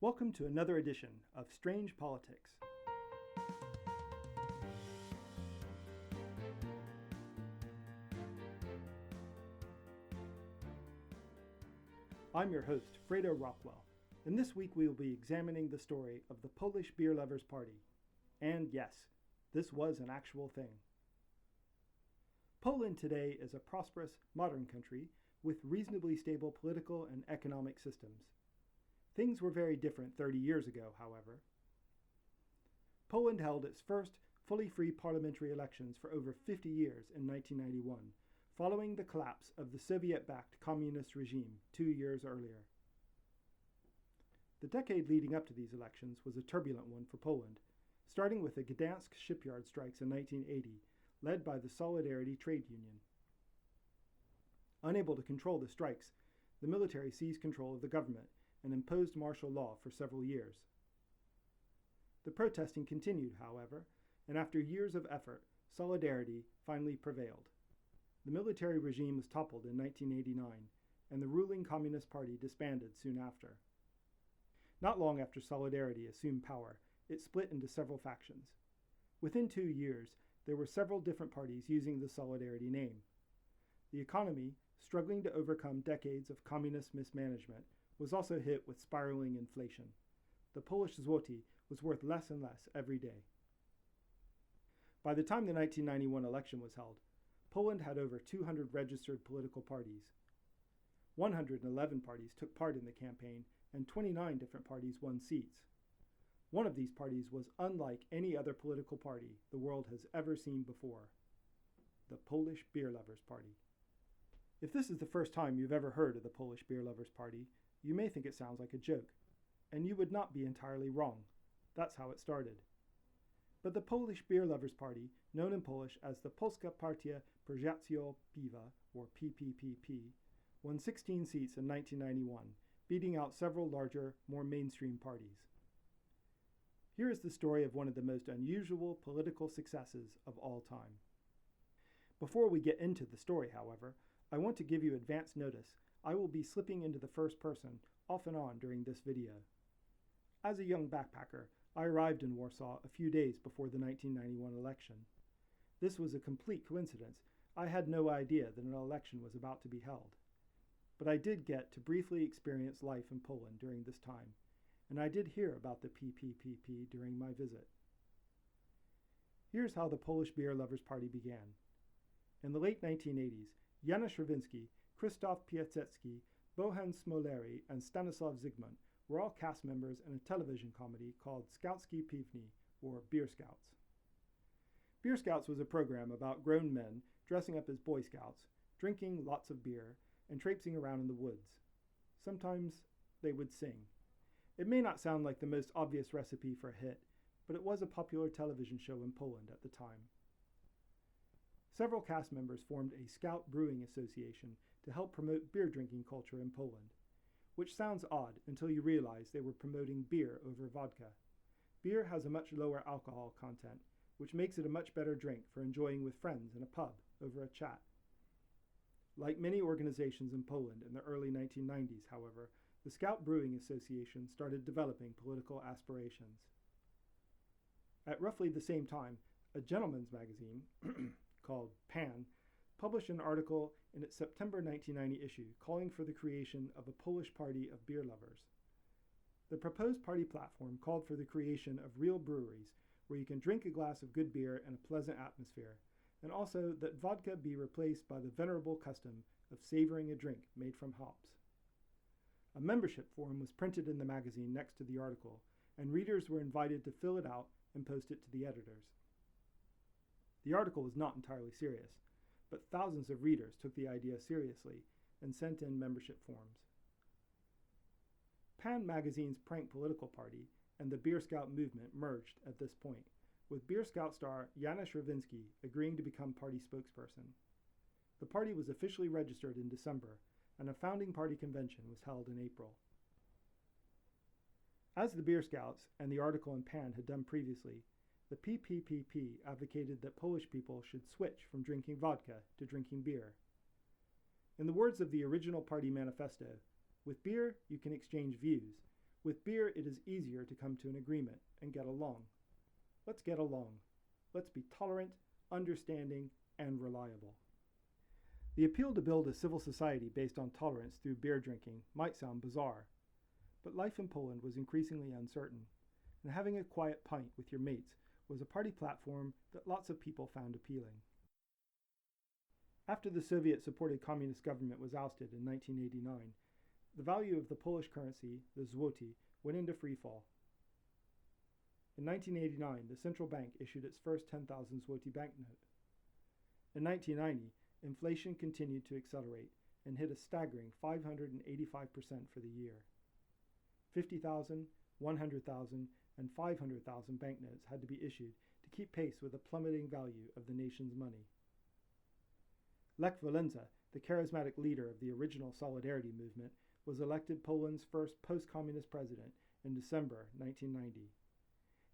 Welcome to another edition of Strange Politics. I'm your host, Fredo Rockwell, and this week we will be examining the story of the Polish Beer Lovers Party. And yes, this was an actual thing. Poland today is a prosperous, modern country with reasonably stable political and economic systems. Things were very different 30 years ago, however. Poland held its first fully free parliamentary elections for over 50 years in 1991, following the collapse of the Soviet-backed communist regime 2 years earlier. The decade leading up to these elections was a turbulent one for Poland, starting with the Gdansk shipyard strikes in 1980, led by the Solidarity trade union. Unable to control the strikes, the military seized control of the government and imposed martial law for several years. The protesting continued, however, and after years of effort, Solidarity finally prevailed. The military regime was toppled in 1989, and the ruling Communist Party disbanded soon after. Not long after Solidarity assumed power, it split into several factions. Within 2 years, there were several different parties using the Solidarity name. The economy, struggling to overcome decades of communist mismanagement, was also hit with spiraling inflation. The Polish zloty was worth less and less every day. By the time the 1991 election was held, Poland had over 200 registered political parties. 111 parties took part in the campaign, and 29 different parties won seats. One of these parties was unlike any other political party the world has ever seen before: the Polish Beer Lovers Party. If this is the first time you've ever heard of the Polish Beer Lovers Party, you may think it sounds like a joke, and you would not be entirely wrong. That's how it started. But the Polish Beer Lovers Party, known in Polish as the Polska Partia Przyjaciół Piwa, or PPPP, won 16 seats in 1991, beating out several larger, more mainstream parties. Here is the story of one of the most unusual political successes of all time. Before we get into the story, however, I want to give you advance notice. I will be slipping into the first person off and on during this video. As a young backpacker, I arrived in Warsaw a few days before the 1991 election. This was a complete coincidence. I had no idea that an election was about to be held. But I did get to briefly experience life in Poland during this time, and I did hear about the PPPP during my visit. Here's how the Polish Beer Lovers Party began. In the late 1980s, Janusz Rawiński, Krzysztof Piasecki, Bohan Smolery, and Stanislaw Zygmunt were all cast members in a television comedy called Skautski Piwni, or Beer Scouts. Beer Scouts was a program about grown men dressing up as Boy Scouts, drinking lots of beer, and traipsing around in the woods. Sometimes they would sing. It may not sound like the most obvious recipe for a hit, but it was a popular television show in Poland at the time. Several cast members formed a Scout Brewing Association to help promote beer drinking culture in Poland, which sounds odd until you realize they were promoting beer over vodka. Beer has a much lower alcohol content, which makes it a much better drink for enjoying with friends in a pub over a chat. Like many organizations in Poland in the early 1990s, however, the Scout Brewing Association started developing political aspirations. At roughly the same time, a gentleman's magazine called Pan published an article in its September 1990 issue calling for the creation of a Polish party of beer lovers. The proposed party platform called for the creation of real breweries where you can drink a glass of good beer in a pleasant atmosphere, and also that vodka be replaced by the venerable custom of savoring a drink made from hops. A membership form was printed in the magazine next to the article, and readers were invited to fill it out and post it to the editors. The article was not entirely serious, but thousands of readers took the idea seriously and sent in membership forms. Pan magazine's prank political party and the Beer Scout movement merged at this point, with Beer Scout star Janusz Rawiński agreeing to become party spokesperson. The party was officially registered in December, and a founding party convention was held in April. As the Beer Scouts and the article in Pan had done previously, the PPPP advocated that Polish people should switch from drinking vodka to drinking beer. In the words of the original party manifesto, with beer you can exchange views, With beer, it is easier to come to an agreement and get along. Let's get along. Let's be tolerant, understanding, and reliable. The appeal to build a civil society based on tolerance through beer drinking might sound bizarre, but life in Poland was increasingly uncertain, and having a quiet pint with your mates was a party platform that lots of people found appealing. After the Soviet-supported communist government was ousted in 1989, the value of the Polish currency, the zloty, went into freefall. In 1989, the central bank issued its first 10,000 zloty banknote. In 1990, inflation continued to accelerate and hit a staggering 585% for the year. 50,000, 100,000, and 500,000 banknotes had to be issued to keep pace with the plummeting value of the nation's money. Lech Walesa, the charismatic leader of the original Solidarity movement, was elected Poland's first post-communist president in December 1990.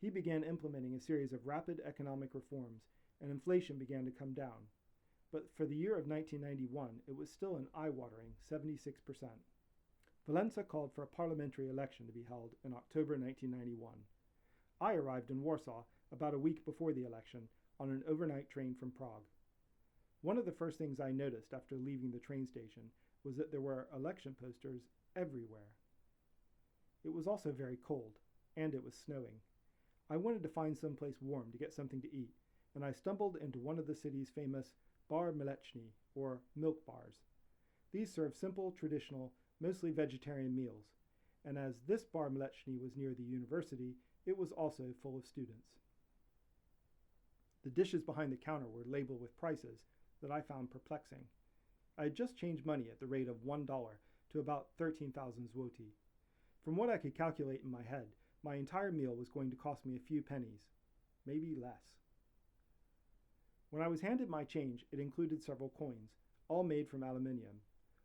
He began implementing a series of rapid economic reforms, and inflation began to come down. But for the year of 1991, it was still an eye-watering 76%. Walesa called for a parliamentary election to be held in October 1991. I arrived in Warsaw about a week before the election on an overnight train from Prague. One of the first things I noticed after leaving the train station was that there were election posters everywhere. It was also very cold, and it was snowing. I wanted to find someplace warm to get something to eat, and I stumbled into one of the city's famous bar mleczny, or milk bars. These serve simple, traditional, mostly vegetarian meals, and as this bar mleczny was near the university, it was also full of students. The dishes behind the counter were labeled with prices that I found perplexing. I had just changed money at the rate of $1 to about 13,000 zloty. From what I could calculate in my head, my entire meal was going to cost me a few pennies, maybe less. When I was handed my change, it included several coins, all made from aluminium,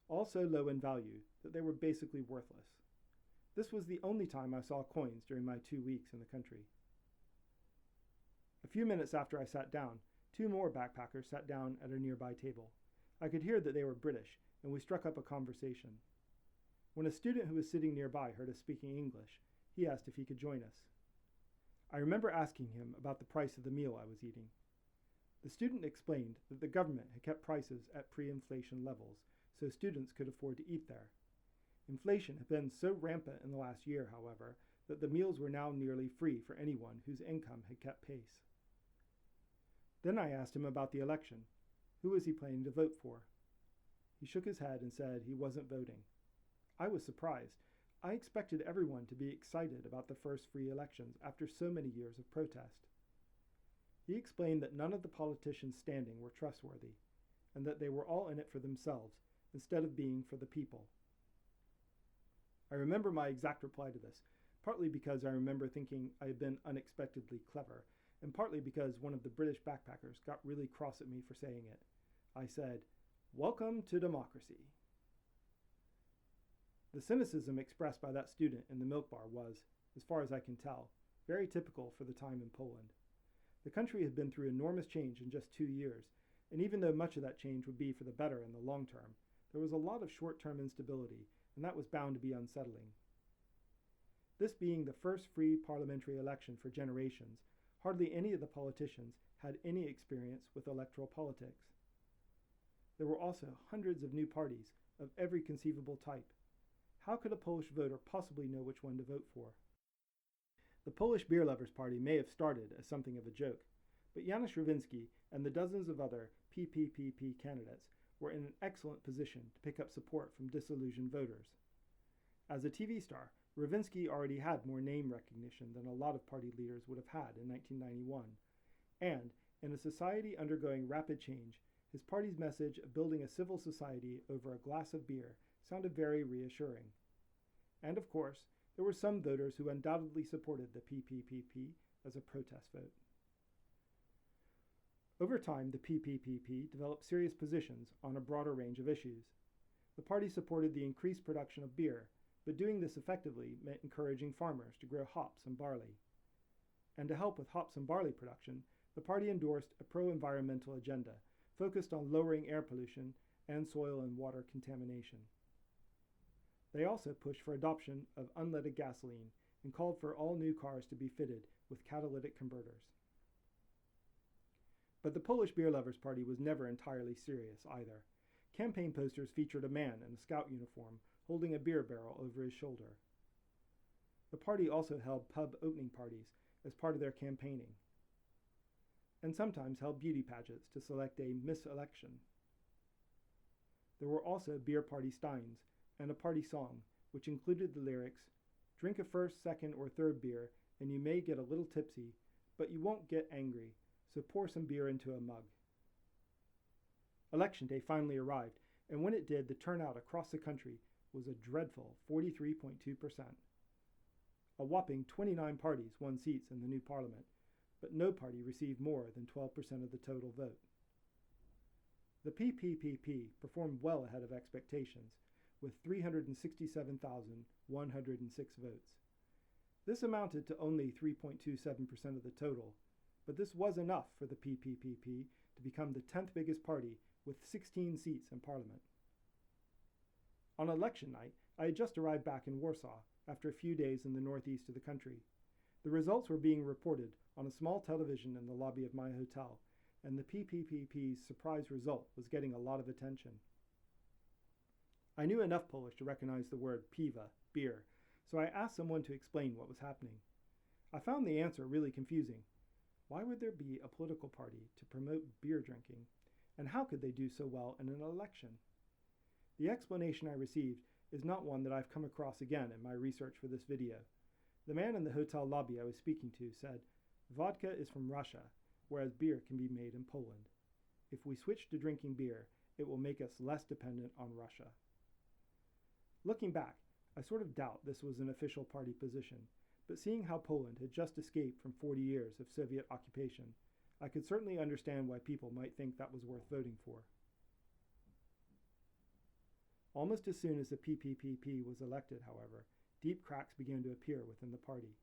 all so low in value that they were basically worthless. This was the only time I saw coins during my 2 weeks in the country. A few minutes after I sat down, 2 more backpackers sat down at a nearby table. I could hear that they were British, and we struck up a conversation. When a student who was sitting nearby heard us speaking English, he asked if he could join us. I remember asking him about the price of the meal I was eating. The student explained that the government had kept prices at pre-inflation levels, so students could afford to eat there. Inflation had been so rampant in the last year, however, that the meals were now nearly free for anyone whose income had kept pace. Then I asked him about the election. Who was he planning to vote for? He shook his head and said he wasn't voting. I was surprised. I expected everyone to be excited about the first free elections after so many years of protest. He explained that none of the politicians standing were trustworthy, and that they were all in it for themselves instead of being for the people. I remember my exact reply to this, partly because I remember thinking I had been unexpectedly clever, and partly because one of the British backpackers got really cross at me for saying it. I said, "Welcome to democracy." The cynicism expressed by that student in the milk bar was, as far as I can tell, very typical for the time in Poland. The country had been through enormous change in just 2 years, and even though much of that change would be for the better in the long term, there was a lot of short-term instability, and that was bound to be unsettling. This being the first free parliamentary election for generations, hardly any of the politicians had any experience with electoral politics. There were also hundreds of new parties of every conceivable type. How could a Polish voter possibly know which one to vote for? The Polish Beer Lovers Party may have started as something of a joke, but Janusz Rowinski and the dozens of other PPPP candidates were in an excellent position to pick up support from disillusioned voters. As a TV star, Rowinski already had more name recognition than a lot of party leaders would have had in 1991, and, in a society undergoing rapid change, his party's message of building a civil society over a glass of beer sounded very reassuring. And of course, there were some voters who undoubtedly supported the PPPP as a protest vote. Over time, the PPPP developed serious positions on a broader range of issues. The party supported the increased production of beer, but doing this effectively meant encouraging farmers to grow hops and barley. And to help with hops and barley production, the party endorsed a pro-environmental agenda focused on lowering air pollution and soil and water contamination. They also pushed for adoption of unleaded gasoline and called for all new cars to be fitted with catalytic converters. But the Polish Beer Lovers Party was never entirely serious either. Campaign posters featured a man in a scout uniform holding a beer barrel over his shoulder. The party also held pub opening parties as part of their campaigning, and sometimes held beauty pageants to select a Miss Election. There were also beer party steins and a party song, which included the lyrics, "Drink a first, second, or third beer, and you may get a little tipsy, but you won't get angry, so pour some beer into a mug." Election day finally arrived, and when it did, the turnout across the country was a dreadful 43.2%. A whopping 29 parties won seats in the new parliament, but no party received more than 12% of the total vote. The PPPP performed well ahead of expectations, with 367,106 votes. This amounted to only 3.27% of the total, but this was enough for the PPPP to become the 10th biggest party with 16 seats in Parliament. On election night, I had just arrived back in Warsaw after a few days in the northeast of the country. The results were being reported on a small television in the lobby of my hotel, and the PPPP's surprise result was getting a lot of attention. I knew enough Polish to recognize the word piwa, beer, so I asked someone to explain what was happening. I found the answer really confusing. Why would there be a political party to promote beer drinking, and how could they do so well in an election? The explanation I received is not one that I've come across again in my research for this video. The man in the hotel lobby I was speaking to said, "Vodka is from Russia, whereas beer can be made in Poland. If we switch to drinking beer, it will make us less dependent on Russia." Looking back, I sort of doubt this was an official party position, but seeing how Poland had just escaped from 40 years of Soviet occupation, I could certainly understand why people might think that was worth voting for. Almost as soon as the PPPP was elected, however, deep cracks began to appear within the party.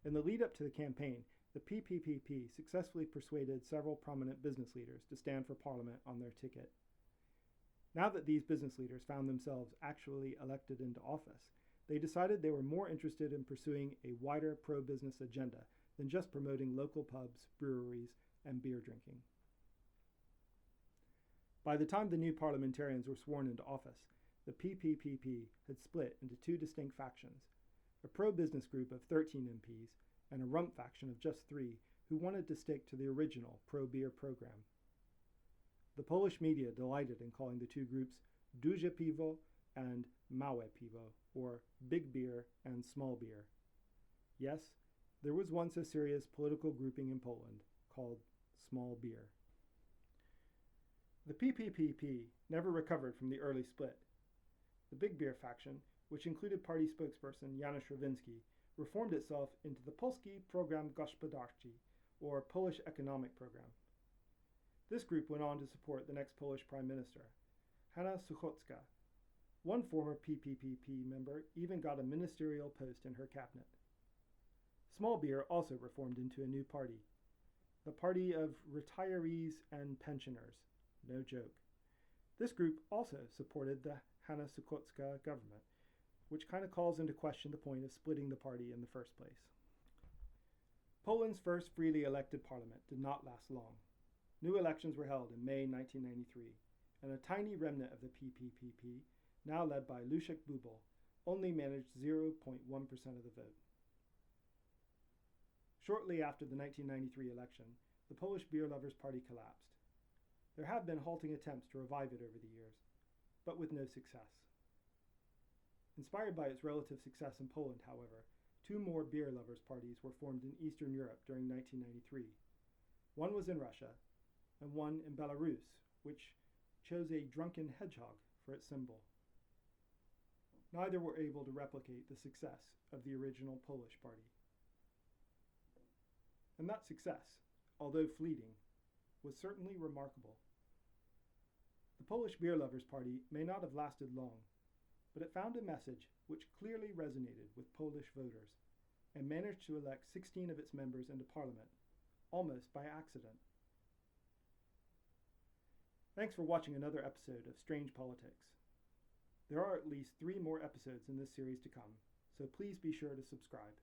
In the lead-up to the campaign, the PPPP successfully persuaded several prominent business leaders to stand for Parliament on their ticket. Now that these business leaders found themselves actually elected into office, they decided they were more interested in pursuing a wider pro-business agenda than just promoting local pubs, breweries, and beer drinking. By the time the new parliamentarians were sworn into office, the PPPP had split into two distinct factions, a pro-business group of 13 MPs and a rump faction of just 3 who wanted to stick to the original pro-beer program. The Polish media delighted in calling the two groups Duże Piwo and Małe Piwo, or big beer and small beer. Yes, there was once a serious political grouping in Poland called small beer. The PPPP never recovered from the early split. The big beer faction, which included party spokesperson Janusz Rowinski, reformed itself into the Polski Program Gospodarczy, or Polish Economic Program. This group went on to support the next Polish Prime Minister, Hanna Suchocka. One former PPPP member even got a ministerial post in her cabinet. Small beer also reformed into a new party, the Party of Retirees and Pensioners. No joke. This group also supported the Hanna Suchocka government, which kind of calls into question the point of splitting the party in the first place. Poland's first freely elected parliament did not last long. New elections were held in May 1993, and a tiny remnant of the PPPP, now led by Leszek Bubel, only managed 0.1% of the vote. Shortly after the 1993 election, the Polish Beer Lovers Party collapsed. There have been halting attempts to revive it over the years, but with no success. Inspired by its relative success in Poland, however, 2 more beer lovers parties were formed in Eastern Europe during 1993. One was in Russia, and one in Belarus, which chose a drunken hedgehog for its symbol. Neither were able to replicate the success of the original Polish party. And that success, although fleeting, was certainly remarkable. The Polish Beer Lovers Party may not have lasted long, but it found a message which clearly resonated with Polish voters and managed to elect 16 of its members into Parliament, almost by accident. Thanks for watching another episode of Strange Politics. There are at least 3 more episodes in this series to come, so please be sure to subscribe.